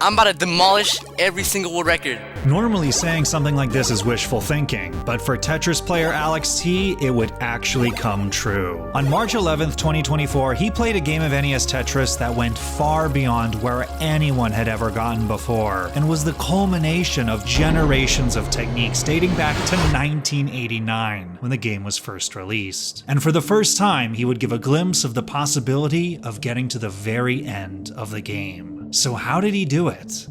I'm about to demolish every single world record. Normally saying something like this is wishful thinking, but for Tetris player Alex T, it would actually come true. On March 11th, 2024, he played a game of NES Tetris that went far beyond where anyone had ever gotten before, and was the culmination of generations of techniques dating back to 1989, when the game was first released. And for the first time, he would give a glimpse of the possibility of getting to the very end of the game. So how did he do it?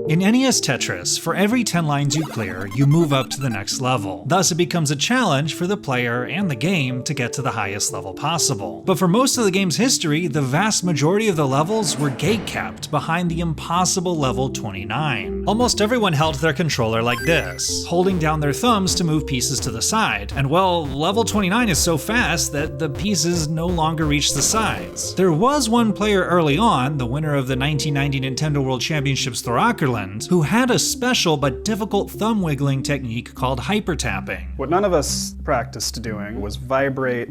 In NES Tetris, for every 10 lines you clear, you move up to the next level. Thus, it becomes a challenge for the player and the game to get to the highest level possible. But for most of the game's history, the vast majority of the levels were gate-kept behind the impossible level 29. Almost everyone held their controller like this, holding down their thumbs to move pieces to the side. And well, level 29 is so fast that the pieces no longer reach the sides. There was one player early on, the winner of the 1990 Nintendo World Championships Thorakerland, who had a special but difficult thumb wiggling technique called hyper tapping. What none of us practiced doing was vibrate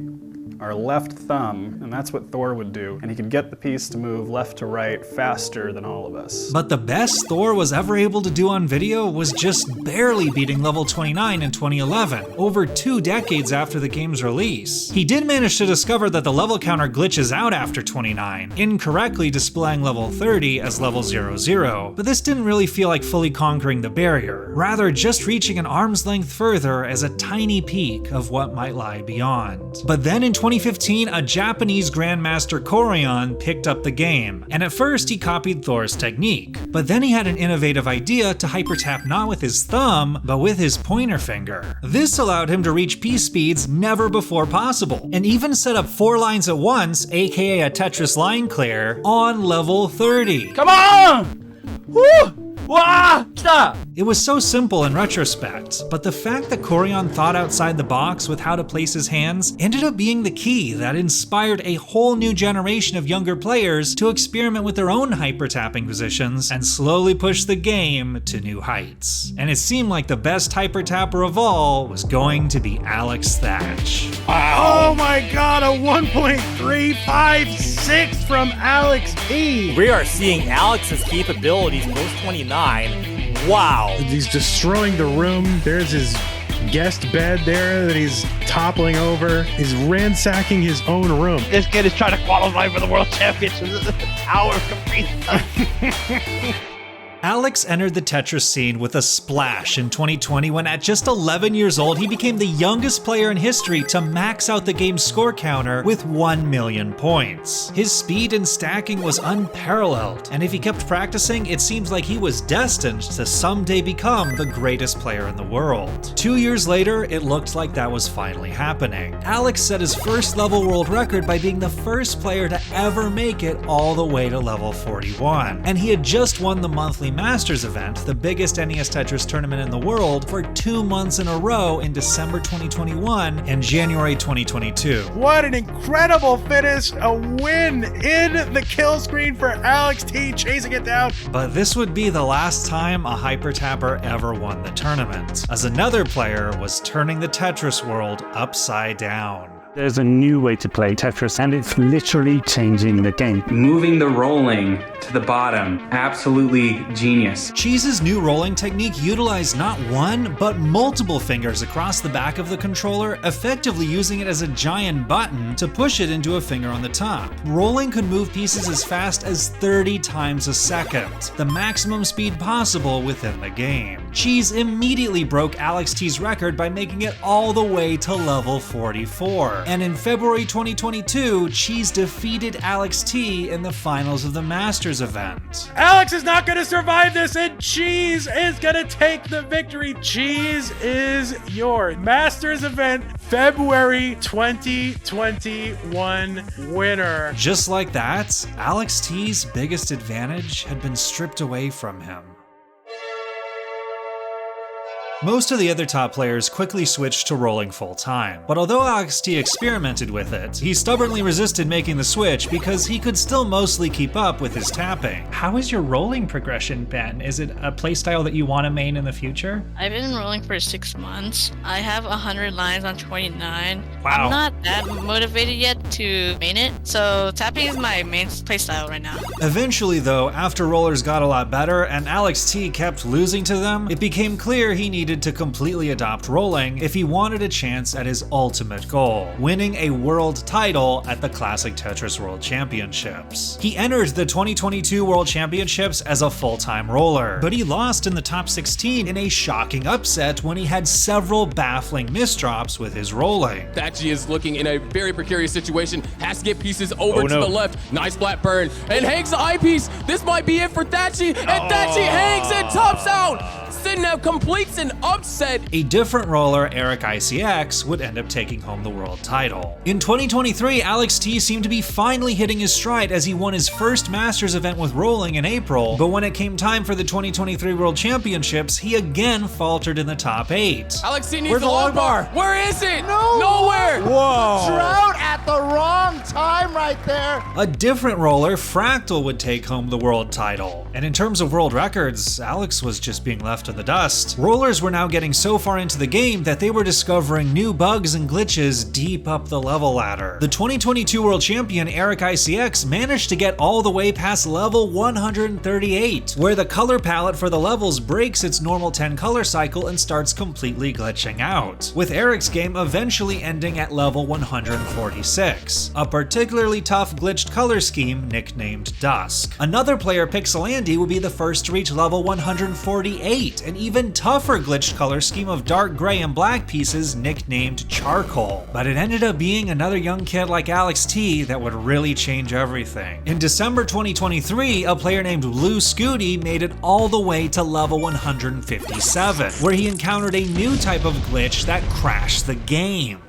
our left thumb, and that's what Thor would do, and he could get the piece to move left to right faster than all of us. But the best Thor was ever able to do on video was just barely beating level 29 in 2011, over 2 decades after the game's release. He did manage to discover that the level counter glitches out after 29, incorrectly displaying level 30 as level 00, but this didn't really feel like fully conquering the barrier, rather just reaching an arm's length further as a tiny peek of what might lie beyond. But then in 2015, a Japanese Grandmaster Korion picked up the game, and at first he copied Thor's technique. But then he had an innovative idea to hypertap not with his thumb, but with his pointer finger. This allowed him to reach piece speeds never before possible, and even set up 4 lines at once, aka a Tetris line clear, on level 30. Come on! Woo! Wah! Stop! It was so simple in retrospect, but the fact that Korion thought outside the box with how to place his hands ended up being the key that inspired a whole new generation of younger players to experiment with their own hyper-tapping positions and slowly push the game to new heights. And it seemed like the best hyper-tapper of all was going to be Alex Thatch. Wow. Oh my god, a 1.356 from Alex T. We are seeing Alex's capabilities post 29. Wow. He's destroying the room. There's his guest bed there that he's toppling over. He's ransacking his own room. This kid is trying to qualify for the World Championship. This is an hour of complete stuff. Alex entered the Tetris scene with a splash in 2020 when at just 11 years old he became the youngest player in history to max out the game's score counter with 1 million points. His speed and stacking was unparalleled, and if he kept practicing, it seems like he was destined to someday become the greatest player in the world. 2 years later, it looked like that was finally happening. Alex set his first level world record by being the first player to ever make it all the way to level 41, and he had just won the monthly Masters event, the biggest NES Tetris tournament in the world, for 2 months in a row in December 2021 and January 2022. What an incredible finish! A win in the kill screen for Alex T, chasing it down. But this would be the last time a hyper-tapper ever won the tournament, as another player was turning the Tetris world upside down. There's a new way to play Tetris, and it's literally changing the game. Moving the rolling to the bottom, absolutely genius. Cheese's new rolling technique utilized not one, but multiple fingers across the back of the controller, effectively using it as a giant button to push it into a finger on the top. Rolling could move pieces as fast as 30 times a second, the maximum speed possible within the game. Cheese immediately broke Alex T's record by making it all the way to level 44. And in February 2022, Cheese defeated Alex T in the finals of the Masters event. Alex is not going to survive this, and Cheese is going to take the victory. Cheese is your Masters event February 2021 winner. Just like that, Alex T's biggest advantage had been stripped away from him. Most of the other top players quickly switched to rolling full-time, but although Alex T experimented with it, he stubbornly resisted making the switch because he could still mostly keep up with his tapping. How has your rolling progression been? Is it a playstyle that you want to main in the future? I've been rolling for 6 months. I have 100 lines on 29. Wow. I'm not that motivated yet to main it, so tapping is my main playstyle right now. Eventually though, after rollers got a lot better and Alex T kept losing to them, it became clear he needed to completely adopt rolling if he wanted a chance at his ultimate goal, winning a world title at the Classic Tetris World Championships. He entered the 2022 World Championships as a full-time roller, but he lost in the top 16 in a shocking upset when he had several baffling misdrops with his rolling. Thatchi is looking in a very precarious situation, has to get pieces over to the left. Nice flat burn, and hangs the eyepiece. This might be it for Thatchi, and Thatchi hangs and tops out. Sidnev completes an upset. A different roller, Eric ICX, would end up taking home the world title. In 2023, Alex T seemed to be finally hitting his stride as he won his first Masters event with rolling in April, but when it came time for the 2023 World Championships, he again faltered in the top 8. Alex T needs the log bar. Where is it? Nowhere. Whoa. Drought at the wrong time right there. A different roller, Fractal, would take home the world title. And in terms of world records, Alex was just being left in the dust. Rollers were now getting so far into the game that they were discovering new bugs and glitches deep up the level ladder. The 2022 world champion Eric ICX managed to get all the way past level 138, where the color palette for the levels breaks its normal 10 color cycle and starts completely glitching out, with Eric's game eventually ending at level 146, a particularly tough glitched color scheme nicknamed Dusk. Another player, Pixelandy, would be the first to reach level 148, an even tougher glitched color scheme of dark gray and black pieces nicknamed Charcoal. But it ended up being another young kid like Alex T that would really change everything. In December 2023, a player named Blue Scooty made it all the way to level 157, where he encountered a new type of glitch that crashed the game.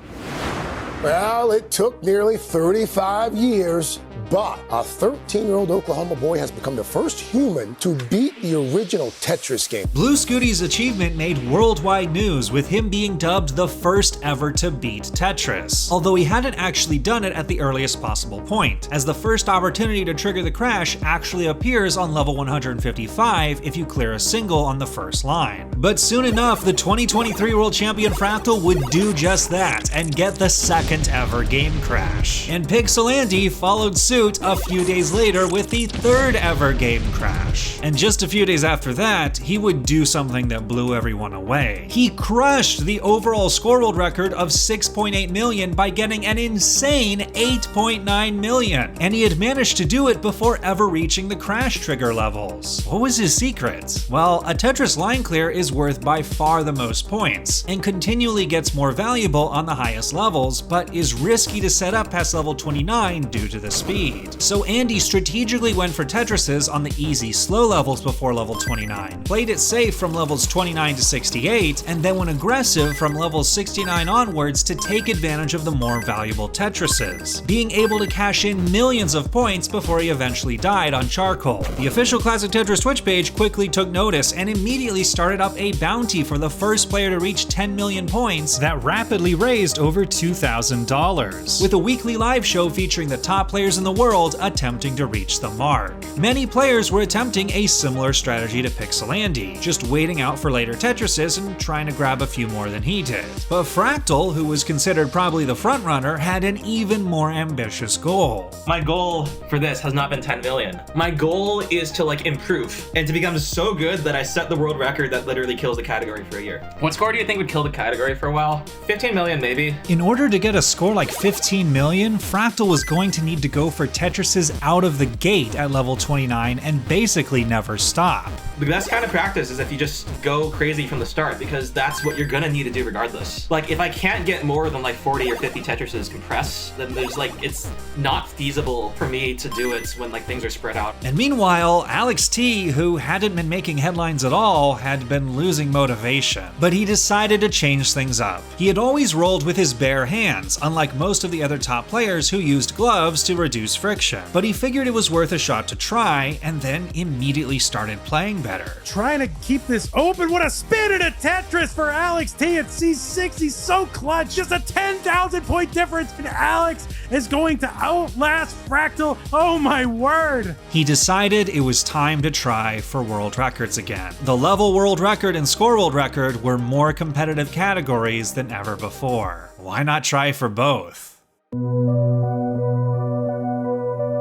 Well, it took nearly 35 years, but a 13-year-old Oklahoma boy has become the first human to beat the original Tetris game. Blue Scooty's achievement made worldwide news, with him being dubbed the first ever to beat Tetris, although he hadn't actually done it at the earliest possible point, as the first opportunity to trigger the crash actually appears on level 155 if you clear a single on the first line. But soon enough, the 2023 world champion Fractal would do just that and get the second ever game crash. And Pixelandy followed suit a few days later with the third ever game crash. And just a few days after that, he would do something that blew everyone away. He crushed the overall score world record of 6.8 million by getting an insane 8.9 million. And he had managed to do it before ever reaching the crash trigger levels. What was his secret? Well, a Tetris line clear is worth by far the most points, and continually gets more valuable on the highest levels, but is risky to set up past level 29 due to the speed. So Andy strategically went for Tetrises on the easy, slow levels before level 29, played it safe from levels 29 to 68, and then went aggressive from levels 69 onwards to take advantage of the more valuable Tetrises, being able to cash in millions of points before he eventually died on Charcoal. The official Classic Tetris Twitch page quickly took notice and immediately started up a bounty for the first player to reach 10 million points that rapidly raised over $2,000, with a weekly live show featuring the top players in the world attempting to reach the mark. Many players were attempting a similar strategy to Pixelandy, just waiting out for later Tetrises and trying to grab a few more than he did. But Fractal, who was considered probably the frontrunner, had an even more ambitious goal. My goal for this has not been 10 million. My goal is to improve and to become so good that I set the world record that literally kills the category for a year. What score do you think would kill the category for a while? 15 million maybe. In order to get a score like 15 million, Fractal was going to need to go for Tetrises out of the gate at level 29 and basically never stop. The best kind of practice is if you just go crazy from the start, because that's what you're gonna need to do regardless. If I can't get more than 40 or 50 Tetrises compressed, then there's it's not feasible for me to do it when things are spread out. And meanwhile, Alex T, who hadn't been making headlines at all, had been losing motivation. But he decided to change things up. He had always rolled with his bare hand, hands, unlike most of the other top players who used gloves to reduce friction. But he figured it was worth a shot to try, and then immediately started playing better. Trying to keep this open. What a spin and a Tetris for Alex T at C6. He's so clutch. Just a 10,000 point difference, and Alex is going to outlast Fractal. Oh my word. He decided it was time to try for world records again. The level world record and score world record were more competitive categories than ever before. Why not try for both?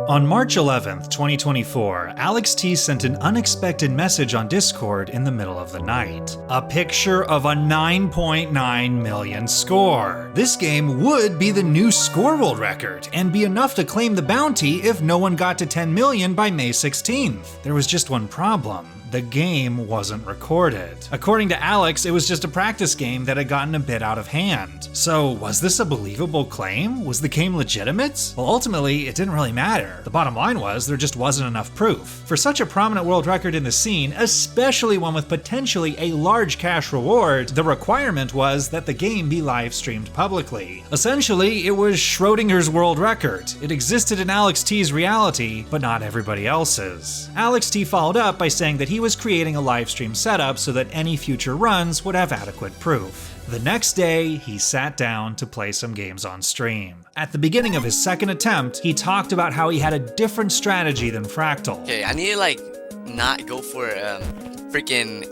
On March 11th, 2024, Alex T sent an unexpected message on Discord in the middle of the night. A picture of a 9.9 million score. This game would be the new score world record and be enough to claim the bounty if no one got to 10 million by May 16th. There was just one problem. The game wasn't recorded. According to Alex, it was just a practice game that had gotten a bit out of hand. So was this a believable claim? Was the game legitimate? Well, ultimately, it didn't really matter. The bottom line was there just wasn't enough proof. For such a prominent world record in the scene, especially one with potentially a large cash reward, the requirement was that the game be live streamed publicly. Essentially, it was Schrodinger's world record. It existed in Alex T's reality, but not everybody else's. Alex T followed up by saying that he was creating a live stream setup so that any future runs would have adequate proof. The next day, he sat down to play some games on stream. At the beginning of his second attempt, he talked about how he had a different strategy than Fractal. Okay, I need to not go for freaking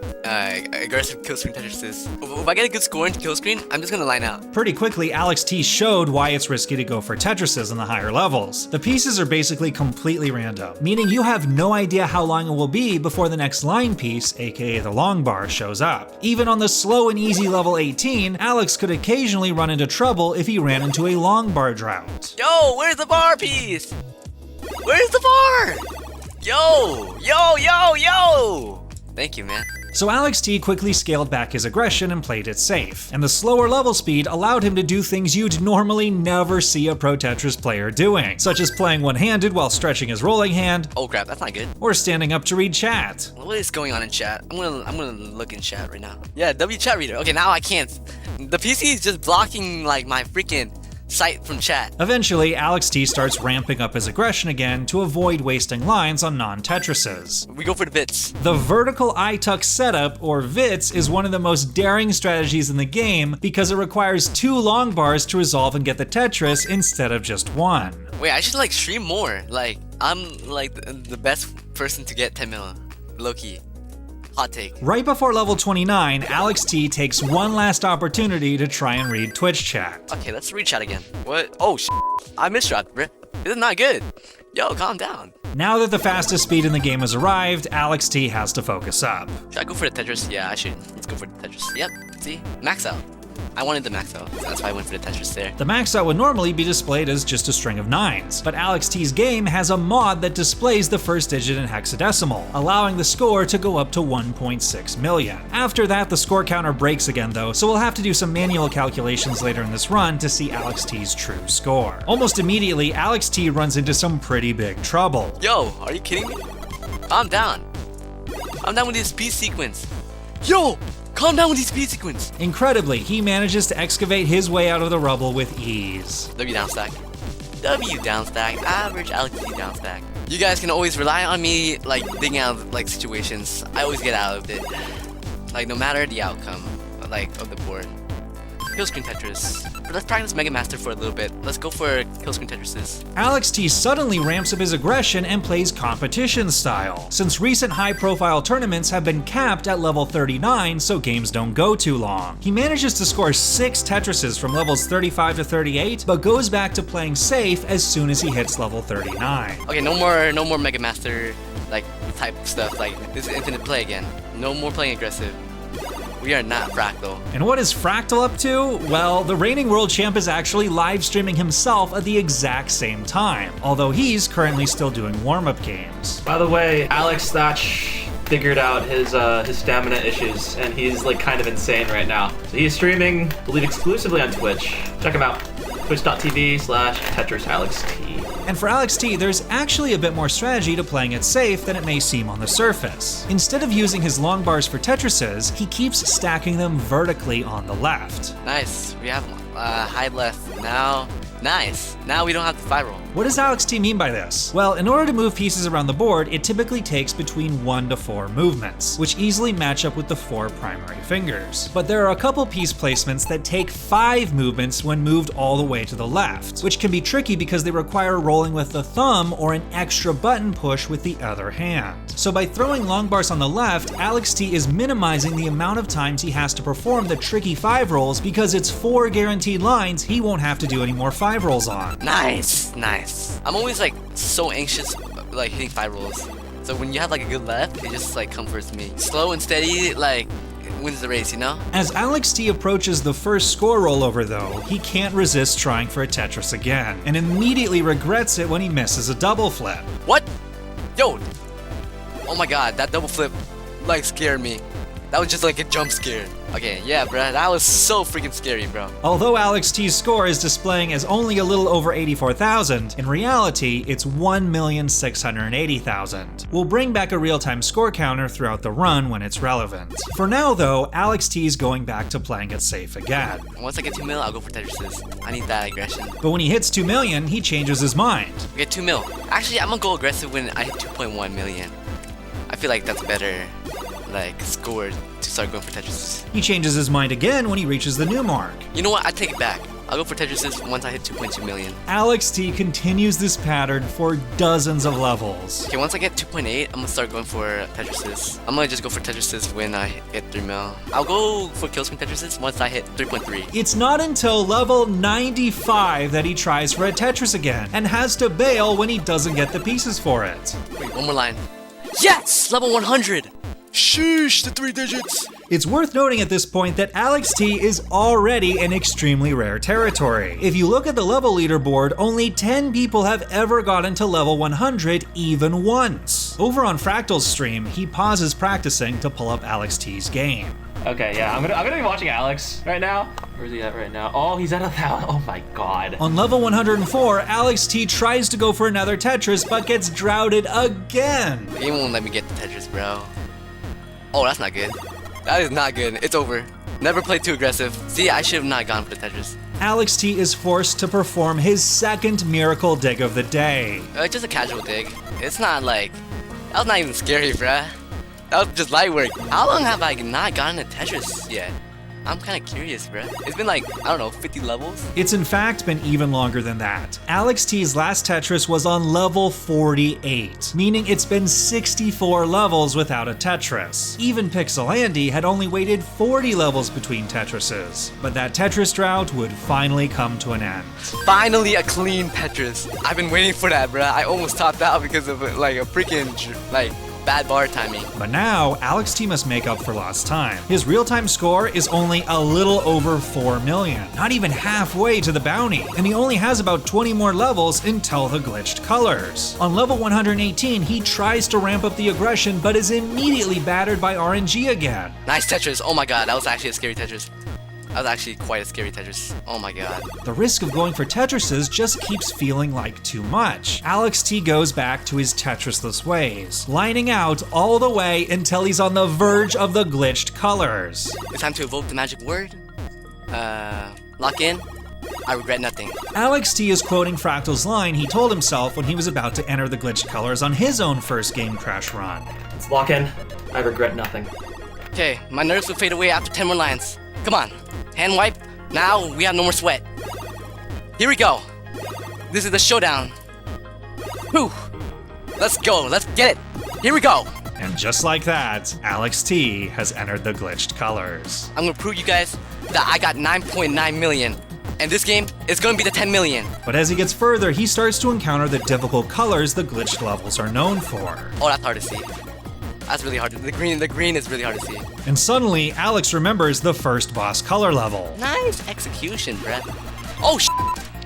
aggressive kill screen Tetrises. If I get a good score into kill screen, I'm just gonna line out. Pretty quickly, Alex T showed why it's risky to go for Tetrises in the higher levels. The pieces are basically completely random, meaning you have no idea how long it will be before the next line piece, aka the long bar, shows up. Even on the slow and easy level 18, Alex could occasionally run into trouble if he ran into a long bar drought. Yo, where's the bar piece? Where's the bar? Yo! Thank you, man. So Alex T quickly scaled back his aggression and played it safe, and the slower level speed allowed him to do things you'd normally never see a Pro Tetris player doing, such as playing one-handed while stretching his rolling hand. Oh crap, that's not good. Or standing up to read chat. What is going on in chat? I'm gonna look in chat right now. Yeah, W chat reader. Okay, now I can't. The PC is just blocking like my freaking sight from chat. Eventually, Alex T starts ramping up his aggression again to avoid wasting lines on non-Tetrises. We go for the Vits. The vertical I-tuck setup, or VITS, is one of the most daring strategies in the game because it requires 2 long bars to resolve and get the Tetris instead of just 1. Wait, I should stream more. I'm the best person to get 10 mil. Low-key. Hot take. Right before level 29, Alex T takes one last opportunity to try and read Twitch chat. Okay, let's read chat again. What? Oh, I misshot, bro. This is not good. Yo, calm down. Now that the fastest speed in the game has arrived, Alex T has to focus up. Should I go for the Tetris? Yeah, I should. Let's go for the Tetris. Yep, see? Max out. I wanted the max out, so that's why I went for the Tetris there. The max out would normally be displayed as just a string of 9s, but Alex T's game has a mod that displays the first digit in hexadecimal, allowing the score to go up to 1.6 million. After that, the score counter breaks again though, so we'll have to do some manual calculations later in this run to see Alex T's true score. Almost immediately, Alex T runs into some pretty big trouble. Yo, are you kidding me? Calm down. I'm down with this speed sequence. Yo! Calm down with these speed sequence. Incredibly, he manages to excavate his way out of the rubble with ease. W down stack. W down stack. Average Alex T down stack. You guys can always rely on me, digging out situations. I always get out of it. No matter the outcome, of the board. Kill screen Tetris. Let's practice Mega Master for a little bit. Let's go for kill screen Tetrises. Alex T suddenly ramps up his aggression and plays competition style, since recent high-profile tournaments have been capped at level 39 so games don't go too long. He manages to score 6 Tetrises from levels 35 to 38, but goes back to playing safe as soon as he hits level 39. Okay, no more Mega Master type stuff. This is infinite play again. No more playing aggressive. We are not Fractal. And what is Fractal up to? Well, the reigning world champ is actually live streaming himself at the exact same time, although he's currently still doing warm-up games. By the way, Alex Thatch figured out his stamina issues, and he's kind of insane right now. So he's streaming, I believe, exclusively on Twitch. Check him out. Twitch.tv/TetrisAlexT. And for Alex T, there's actually a bit more strategy to playing it safe than it may seem on the surface. Instead of using his long bars for Tetrises, he keeps stacking them vertically on the left. Nice. We have high left, Now, nice. Now we don't have the 5 roll. What does Alex T mean by this? Well, in order to move pieces around the board, it typically takes between 1 to 4 movements, which easily match up with the 4 primary fingers. But there are a couple piece placements that take 5 movements when moved all the way to the left, which can be tricky because they require rolling with the thumb or an extra button push with the other hand. So by throwing long bars on the left, Alex T is minimizing the amount of times he has to perform the tricky 5 rolls because it's 4 guaranteed lines he won't have to do any more 5 rolls on. Nice, nice. I'm always like so anxious like hitting 5 rolls. So when you have like a good left, it just like comforts me. Slow and steady like it wins the race, you know? As Alex T approaches the first score rollover though, he can't resist trying for a Tetris again, and immediately regrets it when he misses a double flip. What? Yo! Oh my god, that double flip like scared me. That was just like a jump scare. Okay, yeah, bruh, that was so freaking scary, bro. Although Alex T's score is displaying as only a little over 84,000, in reality, it's 1,680,000. We'll bring back a real-time score counter throughout the run when it's relevant. For now, though, Alex T's going back to playing it safe again. Once I get 2 mil, I'll go for Tetrises. I need that aggression. But when he hits 2 million, he changes his mind. Okay, 2 mil. Actually, I'm gonna go aggressive when I hit 2.1 million. I feel like that's better, like, score to start going for Tetrises. He changes his mind again when he reaches the new mark. You know what? I take it back. I'll go for Tetrises once I hit 2.2 million. Alex T continues this pattern for dozens of levels. Okay, once I get 2.8, I'm gonna start going for Tetrises. I'm gonna just go for Tetrises when I hit 3 mil. I'll go for Killscreen Tetrises once I hit 3.3. It's not until level 95 that he tries for a Tetris again, and has to bail when he doesn't get the pieces for it. Wait, one more line. Yes! Level 100! Sheesh, the 3 digits! It's worth noting at this point that Alex T is already in extremely rare territory. If you look at the level leaderboard, only 10 people have ever gotten to level 100 even once. Over on Fractal's stream, he pauses practicing to pull up Alex T's game. Okay, yeah, I'm gonna be watching Alex right now. Where's he at right now? Oh, he's at 1,000. Oh my god. On level 104, Alex T tries to go for another Tetris, but gets droughted again. The game won't let me get the Tetris, bro. Oh, that's not good. That is not good. It's over. Never play too aggressive. See, I should have not gone for the Tetris. Alex T is forced to perform his second miracle dig of the day. Just a casual dig. It's not like... That was not even scary, bruh. That was just light work. How long have I not gotten a Tetris yet? I'm kind of curious, bruh. It's been like, I don't know, 50 levels? It's in fact been even longer than that. Alex T's last Tetris was on level 48, meaning it's been 64 levels without a Tetris. Even Pixel Andy had only waited 40 levels between Tetrises, but that Tetris drought would finally come to an end. Finally a clean Tetris. I've been waiting for that, bruh. I almost topped out because of like a freaking, like, bad bar timing. But now, Alex T must make up for lost time. His real-time score is only a little over 4 million, not even halfway to the bounty, and he only has about 20 more levels until the glitched colors. On level 118, he tries to ramp up the aggression, but is immediately battered by RNG again. Nice Tetris. Oh my god, that was actually a scary Tetris. That was actually quite a scary Tetris. Oh my god. The risk of going for Tetrises just keeps feeling like too much. Alex T goes back to his Tetrisless ways, lining out all the way until he's on the verge of the glitched colors. It's time to evoke the magic word. Lock in. I regret nothing. Alex T is quoting Fractal's line he told himself when he was about to enter the glitched colors on his own first game crash run. Let's lock in. I regret nothing. Okay, my nerves will fade away after 10 more lines. Come on. Hand wipe. Now we have no more sweat. Here we go. This is the showdown. Whew. Let's go. Let's get it. Here we go. And just like that, Alex T has entered the glitched colors. I'm gonna prove you guys that I got 9.9 million. And this game is gonna be the 10 million. But as he gets further, he starts to encounter the difficult colors the glitched levels are known for. Oh, that's hard to see. That's really hard. The green is really hard to see. And suddenly, Alex remembers the first boss color level. Nice execution, bruh. Oh,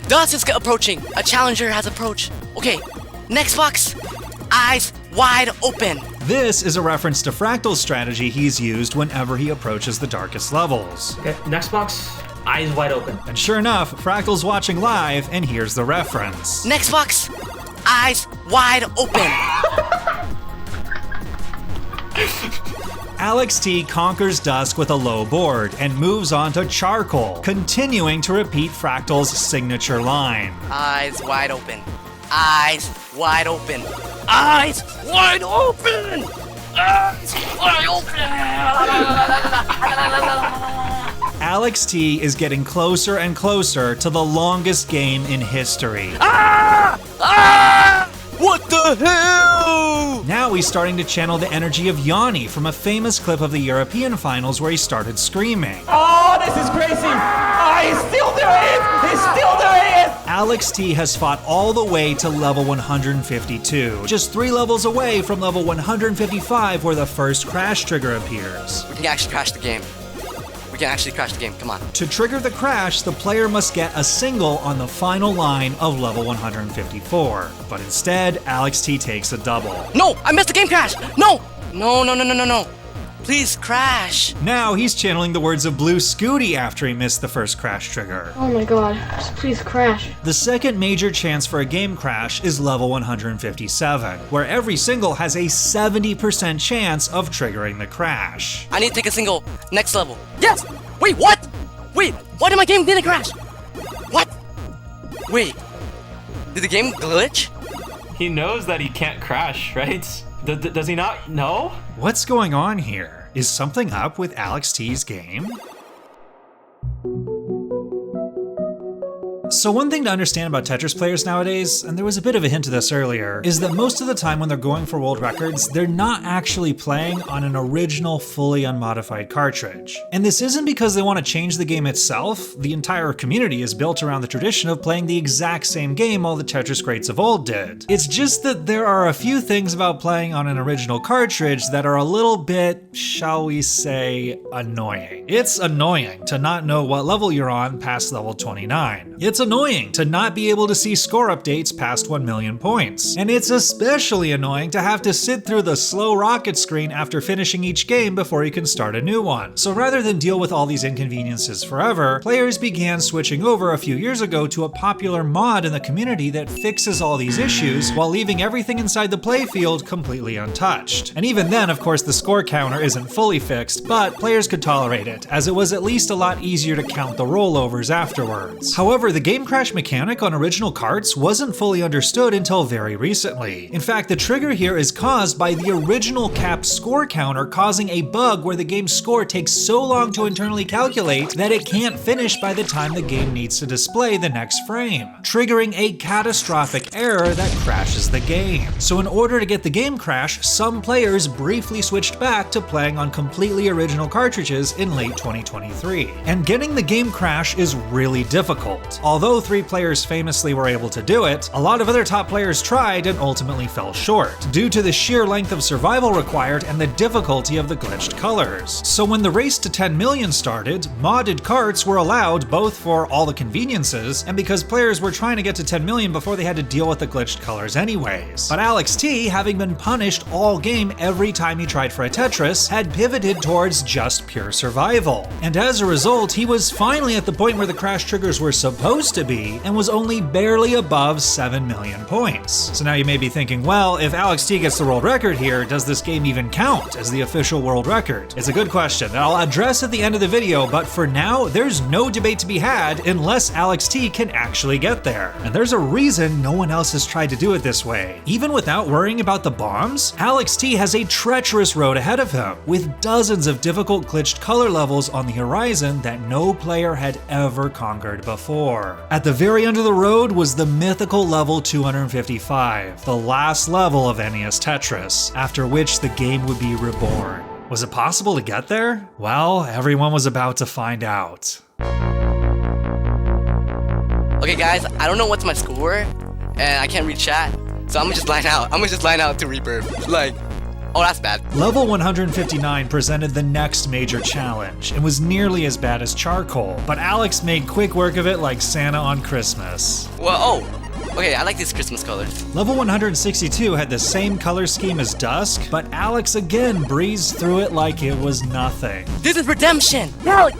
Dust is approaching. A challenger has approached. Okay, next box. Eyes wide open. This is a reference to Fractal's strategy he's used whenever he approaches the darkest levels. Okay, next box. Eyes wide open. And sure enough, Fractal's watching live, and here's the reference. Next box. Eyes wide open. Alex T conquers dusk with a low board and moves on to charcoal, continuing to repeat Fractal's signature line. Eyes wide open. Eyes wide open. Eyes wide open! Eyes wide open! Alex T is getting closer and closer to the longest game in history. Ah! Ah! What the hell? Now he's starting to channel the energy of Yanni from a famous clip of the European finals where he started screaming. Oh, this is crazy! Oh, he's still doing it! He's still doing it! Alex T has fought all the way to level 152, just 3 levels away from level 155 where the first crash trigger appears. We can actually crash the game. We can actually crash the game, come on. To trigger the crash, the player must get a single on the final line of level 154. But instead, Alex T takes a double. No, I missed the game crash! No! No, no, no, no, no, no. Please crash. Now he's channeling the words of Blue Scooty after he missed the first crash trigger. Oh my god, just please crash. The second major chance for a game crash is level 157, where every single has a 70% chance of triggering the crash. I need to take a single. Next level. Yes! Wait, what? Wait, why did my game didn't crash? What? Wait, did the game glitch? He knows that he can't crash, right? Does he not know? What's going on here? Is something up with Alex T's game? So one thing to understand about Tetris players nowadays, and there was a bit of a hint to this earlier, is that most of the time when they're going for world records, they're not actually playing on an original, fully unmodified cartridge. And this isn't because they want to change the game itself. The entire community is built around the tradition of playing the exact same game all the Tetris greats of old did. It's just that there are a few things about playing on an original cartridge that are a little bit, shall we say, annoying. It's annoying to not know what level you're on past level 29. It's annoying to not be able to see score updates past 1 million points. And it's especially annoying to have to sit through the slow rocket screen after finishing each game before you can start a new one. So rather than deal with all these inconveniences forever, players began switching over a few years ago to a popular mod in the community that fixes all these issues while leaving everything inside the playfield completely untouched. And even then, of course, the score counter isn't fully fixed, but players could tolerate it, as it was at least a lot easier to count the rollovers afterwards. However, the game crash mechanic on original carts wasn't fully understood until very recently. In fact, the trigger here is caused by the original capped score counter causing a bug where the game's score takes so long to internally calculate that it can't finish by the time the game needs to display the next frame, triggering a catastrophic error that crashes the game. So in order to get the game crash, some players briefly switched back to playing on completely original cartridges in late 2023. And getting the game crash is really difficult. Although 3 players famously were able to do it, a lot of other top players tried and ultimately fell short, due to the sheer length of survival required and the difficulty of the glitched colors. So when the race to 10 million started, modded carts were allowed both for all the conveniences and because players were trying to get to 10 million before they had to deal with the glitched colors anyways. But Alex T, having been punished all game every time he tried for a Tetris, had pivoted towards just pure survival. And as a result, he was finally at the point where the crash triggers were supposed to be, and was only barely above 7 million points. So now you may be thinking, well, if Alex T gets the world record here, does this game even count as the official world record? It's a good question that I'll address at the end of the video, but for now, there's no debate to be had unless Alex T can actually get there. And there's a reason no one else has tried to do it this way. Even without worrying about the bombs, Alex T has a treacherous road ahead of him, with dozens of difficult glitched color levels on the horizon that no player had ever conquered before. At the very end of the road was the mythical level 255, the last level of NES Tetris, after which the game would be reborn. Was it possible to get there? Well, everyone was about to find out. Okay guys, I don't know what's my score, and I can't read chat, so I'm gonna just line out. I'm gonna just line out to rebirth. Like, oh, that's bad. Level 159 presented the next major challenge and was nearly as bad as charcoal, but Alex made quick work of it like Santa on Christmas. Well, oh. Okay, I like these Christmas colors. Level 162 had the same color scheme as Dusk, but Alex again breezed through it like it was nothing. This is redemption! Heck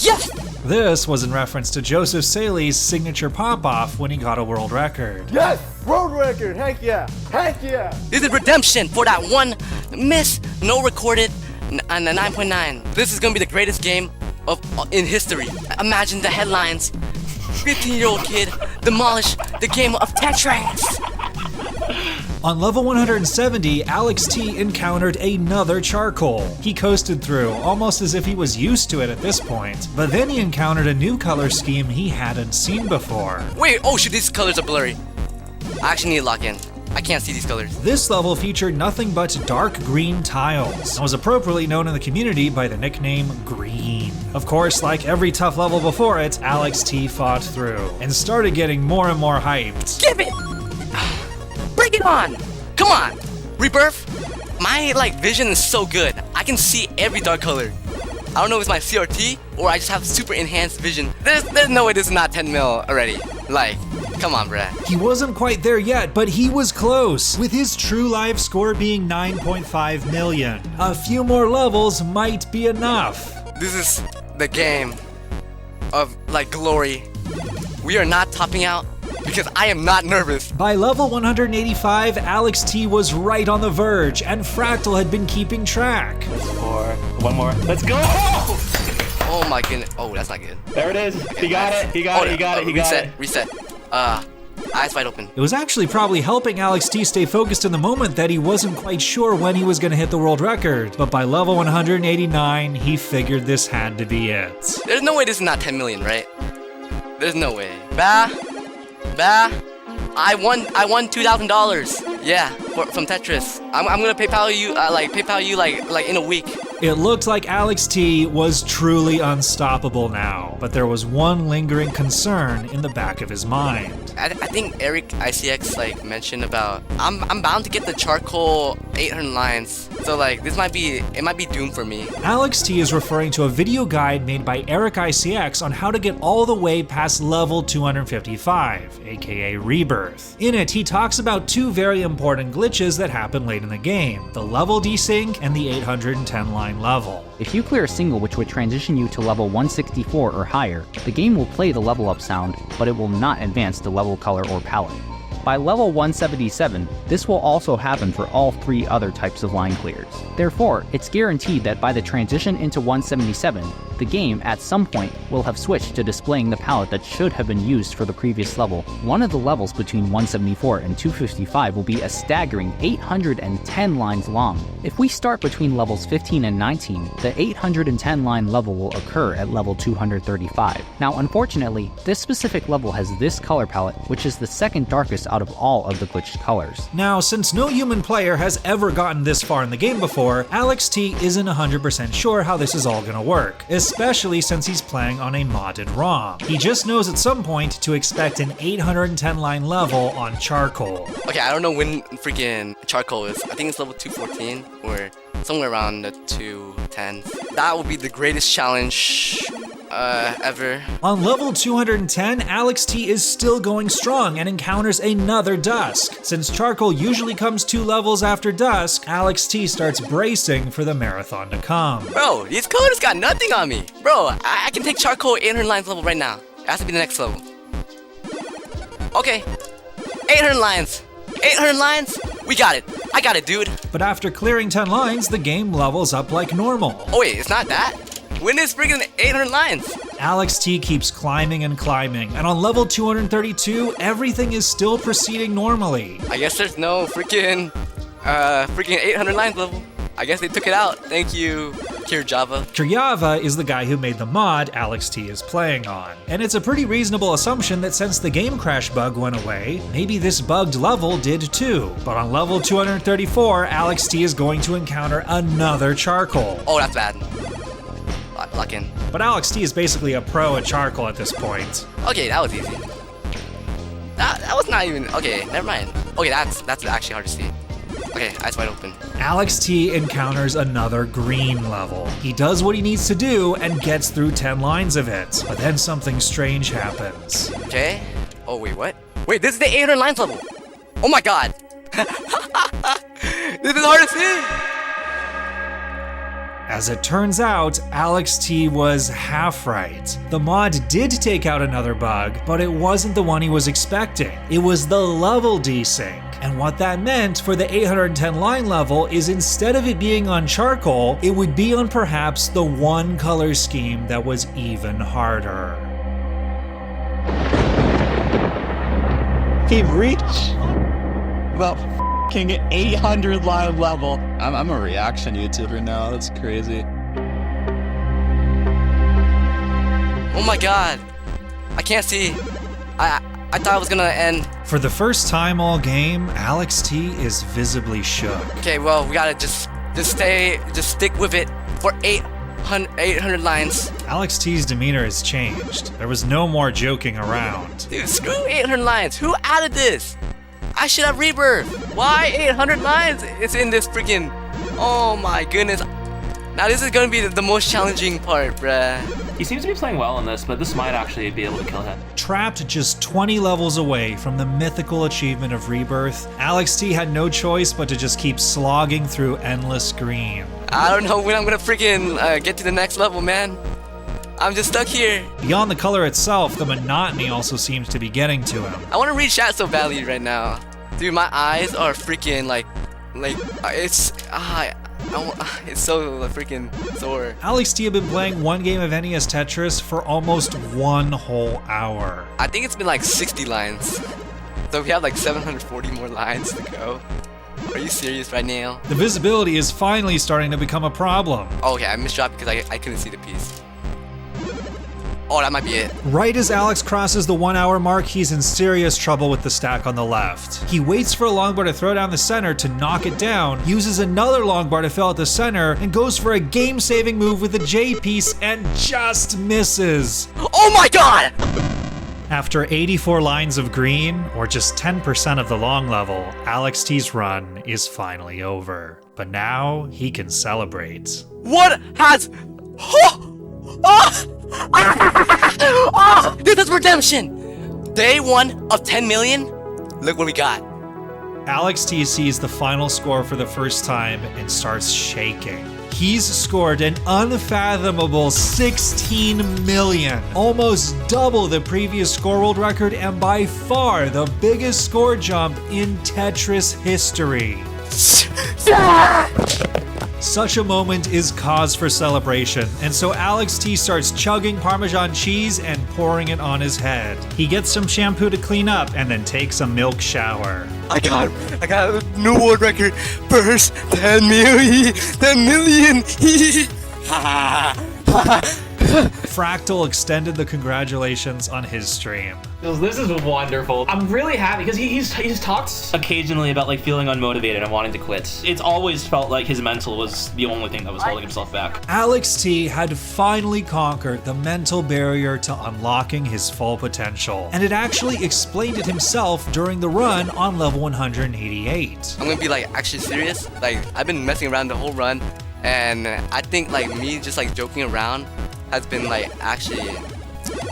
yes! This was in reference to Joseph Saley's signature pop-off when he got a world record. Yes! World record! Heck yeah! Heck yeah! This is redemption for that one miss, no recorded, and a 9.9. This is gonna be the greatest game in history. Imagine the headlines. 15-year-old kid demolished the game of Tetris. On level 170, Alex T encountered another charcoal. He coasted through, almost as if he was used to it at this point, but then he encountered a new color scheme he hadn't seen before. Wait, oh shit, these colors are blurry. I actually need to lock in. I can't see these colors. This level featured nothing but dark green tiles, and was appropriately known in the community by the nickname Green. Of course, like every tough level before it, Alex T fought through, and started getting more and more hyped. Give it! Bring it on! Come on! Rebirth? My vision is so good. I can see every dark color. I don't know if it's my CRT or I just have super enhanced vision. There's no way this is not 10 mil already. Come on, bruh. He wasn't quite there yet, but he was close, with his true live score being 9.5 million. A few more levels might be enough. This is the game of glory. We are not topping out because I am not nervous. By level 185, Alex T was right on the verge, and Fractal had been keeping track. One more. Let's go! Oh my goodness. Oh, that's not good. There it is. He got it. He got it. Reset. Eyes wide open. It was actually probably helping Alex T stay focused in the moment that he wasn't quite sure when he was going to hit the world record. But by level 189, he figured this had to be it. There's no way this is not 10 million, right? There's no way. I won $2,000. Yeah, from Tetris. I'm gonna PayPal you in a week. It looked like Alex T was truly unstoppable now, but there was one lingering concern in the back of his mind. I think Eric ICX mentioned about I'm bound to get the charcoal 800 lines, so this might be doomed for me. Alex T is referring to a video guide made by Eric ICX on how to get all the way past level 255, aka Rebirth. In it, he talks about two very important glitches that happen late in the game: the level desync and the 810 line level. If you clear a single which would transition you to level 164 or higher, the game will play the level up sound, but it will not advance the level color or palette. By level 177, this will also happen for all three other types of line clears. Therefore, it's guaranteed that by the transition into 177, the game at some point will have switched to displaying the palette that should have been used for the previous level. One of the levels between 174 and 255 will be a staggering 810 lines long. If we start between levels 15 and 19, the 810 line level will occur at level 235. Now, unfortunately, this specific level has this color palette, which is the second darkest out of all of the glitched colors. Now, since no human player has ever gotten this far in the game before, Alex T isn't 100% sure how this is all gonna work, especially since he's playing on a modded ROM. He just knows at some point to expect an 810 line level on charcoal. Okay, I don't know when freaking charcoal is. I think it's level 214 or somewhere around the 210. That would be the greatest challenge ever. On level 210, Alex T is still going strong and encounters another dusk. Since charcoal usually comes 2 levels after dusk, Alex T starts bracing for the marathon to come. Bro, these colors got nothing on me. Bro, I can take charcoal 800 lines level right now. It has to be the next level. Okay, 800 lines. 800 lines? We got it. I got it, dude. But after clearing 10 lines, the game levels up like normal. Oh wait, it's not that? When is freaking 800 lines? Alex T keeps climbing and climbing, and on level 232, everything is still proceeding normally. I guess there's no freaking 800 lines level. I guess they took it out. Thank you, Kirjava. Kirjava is the guy who made the mod Alex T is playing on. And it's a pretty reasonable assumption that since the game crash bug went away, maybe this bugged level did too. But on level 234, Alex T is going to encounter another charcoal. Oh, that's bad. Lock in. But Alex T is basically a pro at charcoal at this point. Okay, that was easy. That was not even... Okay, never mind. Okay, that's actually hard to see. Okay, eyes wide open. Alex T encounters another green level. He does what he needs to do and gets through 10 lines of it. But then something strange happens. Okay. Oh, wait, what? Wait, this is the 800 lines level. Oh my god. This is hard to see. As it turns out, Alex T was half right. The mod did take out another bug, but it wasn't the one he was expecting. It was the level desync. And what that meant for the 810 line level is instead of it being on charcoal, it would be on perhaps the one color scheme that was even harder. He reached the f***ing 800 line level. I'm a reaction YouTuber now, that's crazy. Oh my god. I can't see. I thought it was gonna end. For the first time all game, Alex T is visibly shook. Okay, well, we gotta just stick with it for 800 lines. Alex T's demeanor has changed. There was no more joking around. Dude, screw 800 lines. Who added this? I should have rebirth. Why 800 lines? It's in this freaking... Oh my goodness. Now this is gonna be the most challenging part, bruh. He seems to be playing well in this, but this might actually be able to kill him. Trapped just 20 levels away from the mythical achievement of Rebirth, Alex T had no choice but to just keep slogging through endless green. I don't know when I'm gonna freaking get to the next level, man. I'm just stuck here. Beyond the color itself, the monotony also seems to be getting to him. I want to read chat so badly right now. Dude, my eyes are freaking it's so freaking sore. Alex T had been playing one game of NES Tetris for almost 1 whole hour. I think it's been like 60 lines. So we have like 740 more lines to go. Are you serious right now? The visibility is finally starting to become a problem. Oh, okay, I misdropped because I couldn't see the piece. Oh, that might be it. Right as Alex crosses the 1 hour mark, he's in serious trouble with the stack on the left. He waits for a longbar to throw down the center to knock it down, uses another longbar to fill out the center, and goes for a game-saving move with the J piece and just misses. Oh my god! After 84 lines of green, or just 10% of the long level, Alex T's run is finally over. But now he can celebrate. What has... Oh, dude, that's redemption! Day 1 of 10 million? Look what we got. Alex T sees the final score for the first time and starts shaking. He's scored an unfathomable 16 million, almost double the previous score world record and by far the biggest score jump in Tetris history. Such a moment is cause for celebration, and so Alex T starts chugging Parmesan cheese and pouring it on his head. He gets some shampoo to clean up and then takes a milk shower. I got a new world record. First 10 million. 10 million. Fractal extended the congratulations on his stream. This is wonderful. I'm really happy because he's talked occasionally about like feeling unmotivated and wanting to quit. It's always felt like his mental was the only thing that was holding himself back. Alex T had finally conquered the mental barrier to unlocking his full potential, and it actually explained it himself during the run on level 188. I'm gonna be like actually serious. Like I've been messing around the whole run, and I think like me just like joking around has been like actually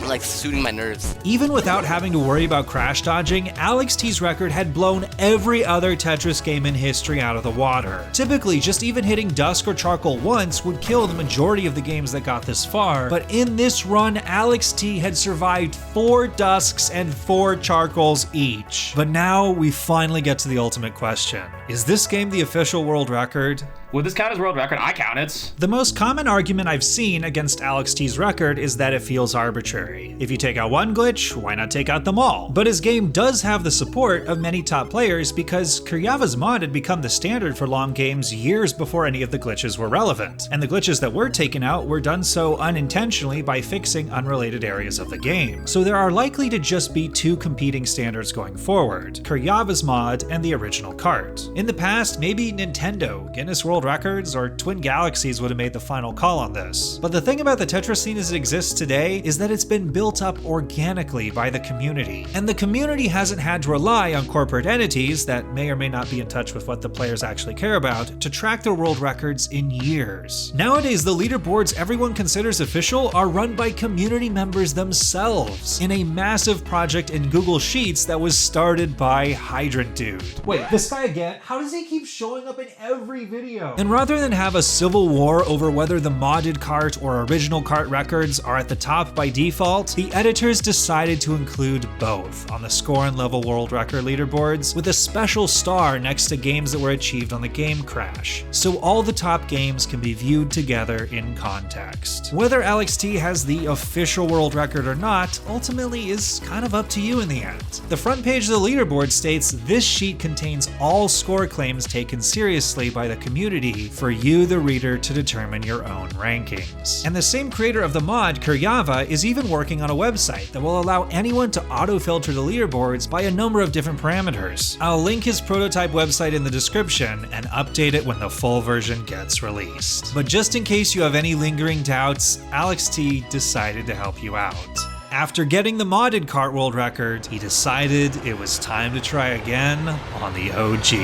like soothing my nerves. Even without having to worry about crash dodging, Alex T's record had blown every other Tetris game in history out of the water. Typically, just even hitting Dusk or Charcoal once would kill the majority of the games that got this far, but in this run, Alex T had survived 4 Dusks and 4 Charcoals each. But now we finally get to the ultimate question. Is this game the official world record? Would this count as world record? I count it. The most common argument I've seen against Alex T's record is that it feels arbitrary. If you take out one glitch, why not take out them all? But his game does have the support of many top players because Kuryava's mod had become the standard for long games years before any of the glitches were relevant. And the glitches that were taken out were done so unintentionally by fixing unrelated areas of the game. So there are likely to just be 2 competing standards going forward, Kuryava's mod and the original cart. In the past, maybe Nintendo, Guinness World Records, or Twin Galaxies would have made the final call on this. But the thing about the Tetris scene as it exists today is that it's been built up organically by the community. And the community hasn't had to rely on corporate entities that may or may not be in touch with what the players actually care about to track their world records in years. Nowadays, the leaderboards everyone considers official are run by community members themselves in a massive project in Google Sheets that was started by Hydrant Dude. Wait, this guy again? How does he keep showing up in every video? And rather than have a civil war over whether the modded cart or original cart records are at the top by default, the editors decided to include both on the score and level world record leaderboards, with a special star next to games that were achieved on the game crash, so all the top games can be viewed together in context. Whether Alex T has the official world record or not ultimately is kind of up to you in the end. The front page of the leaderboard states this sheet contains all score claims taken seriously by the community for you, the reader, to determine your own rankings. And the same creator of the mod, Kuryava, is even working on a website that will allow anyone to auto-filter the leaderboards by a number of different parameters. I'll link his prototype website in the description and update it when the full version gets released. But just in case you have any lingering doubts, Alex T decided to help you out. After getting the modded cart world record, he decided it was time to try again on the OG.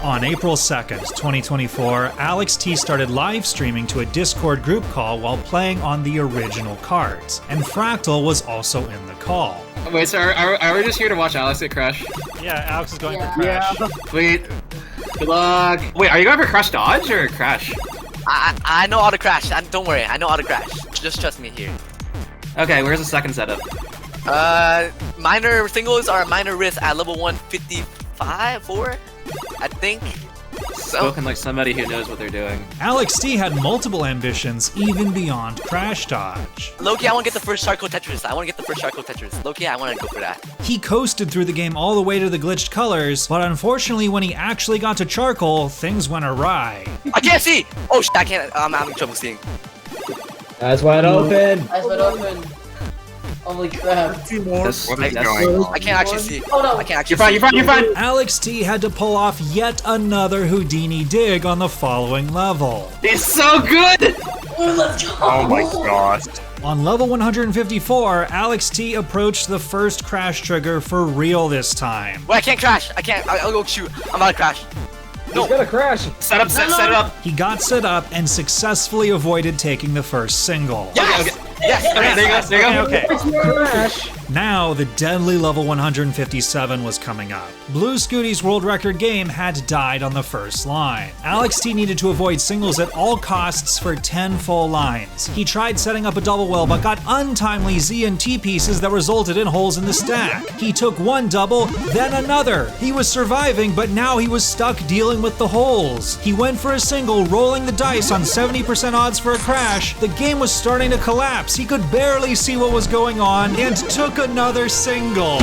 On April 2nd, 2024, Alex T started live streaming to a Discord group call while playing on the original cart, and Fractal was also in the call. Wait, so are we just here to watch Alex get crash? Yeah, Alex is going to crash. Yeah. Sweet. Good luck. Wait, are you going for crash dodge or crash? I know how to crash. Don't worry, I know how to crash. Just trust me here. Okay, where's the second setup? Minor singles are minor risk at level 155, 4, I think. Spoken like somebody who knows what they're doing. Alex T had multiple ambitions even beyond crash dodge. Loki, I want to get the first charcoal Tetris. Loki, I want to go for that. He coasted through the game all the way to the glitched colors, but unfortunately when he actually got to charcoal, things went awry. I can't see! Oh shit, I can't. I'm having trouble seeing. Eyes wide open. Eyes wide open. Holy crap. I can't actually see. Oh no. I can't actually see. You're fine. Alex T had to pull off yet another Houdini dig on the following level. It's so good! Let's go. Oh my gosh. On level 154, Alex T approached the first crash trigger for real this time. Wait, I can't crash. I can't. I'll go shoot. I'm about to crash. No. He's gonna crash. Set it up. He got set up and successfully avoided taking the first single. Yes! Okay. Yes! Okay, there you go. Crash. Now, the deadly level 157 was coming up. Blue Scooty's world record game had died on the first line. Alex T needed to avoid singles at all costs for 10 full lines. He tried setting up a double well, but got untimely Z and T pieces that resulted in holes in the stack. He took one double, then another. He was surviving, but now he was stuck dealing with the holes. He went for a single, rolling the dice on 70% odds for a crash. The game was starting to collapse. He could barely see what was going on, and took another single.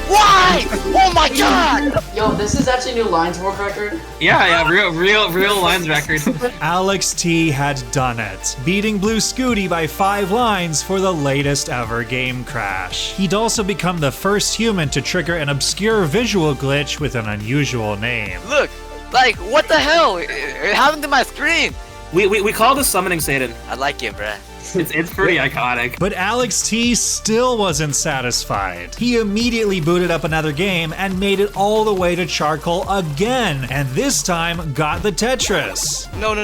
Why? Oh my god! Yo, this is actually new lines world record. Yeah, real lines record. Alex T had done it, beating Blue Scooty by 5 lines for the latest ever game crash. He'd also become the first human to trigger an obscure visual glitch with an unusual name. Look, like, what the hell? It happened to my screen. We call this summoning Satan. I like it, bruh. It's pretty iconic. But Alex T still wasn't satisfied. He immediately booted up another game and made it all the way to charcoal again, and this time got the Tetris. No.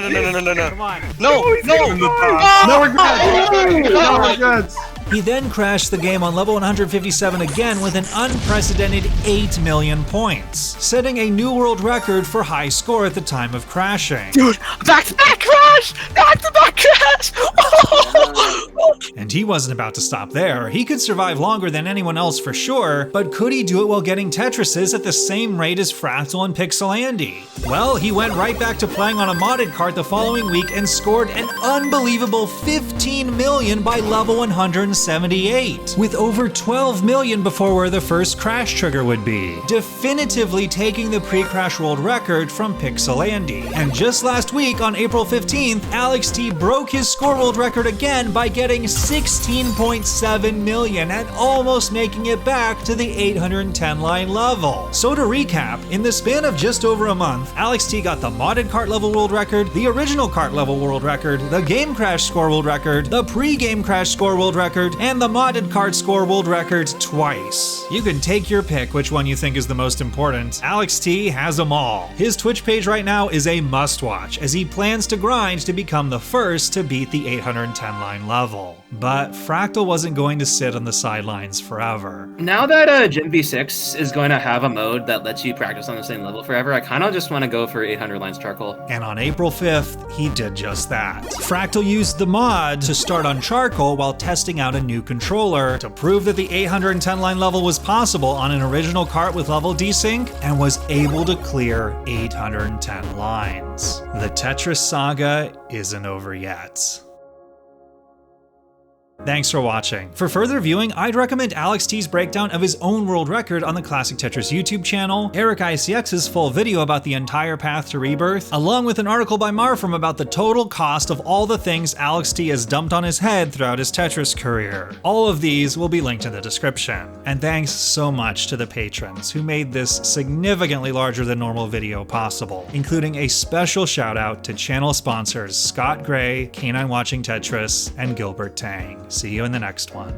Come on. No, we're good. He then crashed the game on level 157 again with an unprecedented 8 million points, setting a new world record for high score at the time of crashing. Dude, back-to-back crash! Back-to-back crash! And he wasn't about to stop there. He could survive longer than anyone else for sure, but could he do it while getting Tetrises at the same rate as Fractal and Pixelandy? Well, he went right back to playing on a modded cart the following week and scored an unbelievable 15 million by level 178, with over 12 million before where the first crash trigger would be, definitively taking the pre-crash world record from Pixelandy. And just last week, on April 15th, Alex T broke his score world record again by getting 16.7 million and almost making it back to the 810 line level. So to recap, in the span of just over a month, Alex T got the modded cart level world record, the original cart level world record, the game crash score world record, the pre-game crash score world record, and the modded cart score world record twice. You can take your pick which one you think is the most important. Alex T has them all. His Twitch page right now is a must watch, as he plans to grind to become the first to beat the 810 line level. But Fractal wasn't going to sit on the sidelines forever. Now that Gen V6 is going to have a mode that lets you practice on the same level forever, I kind of just want to go for 800 lines charcoal. And on April 5th, he did just that. Fractal used the mod to start on charcoal while testing out a new controller to prove that the 810 line level was possible on an original cart with level desync, and was able to clear 810 lines. The Tetris saga isn't over yet. Thanks for watching. For further viewing, I'd recommend Alex T's breakdown of his own world record on the Classic Tetris YouTube channel, Eric ICX's full video about the entire path to Rebirth, along with an article by Marfrom about the total cost of all the things Alex T has dumped on his head throughout his Tetris career. All of these will be linked in the description. And thanks so much to the patrons who made this significantly larger than normal video possible, including a special shout out to channel sponsors Scott Gray, Canine Watching Tetris, and Gilbert Tang. See you in the next one.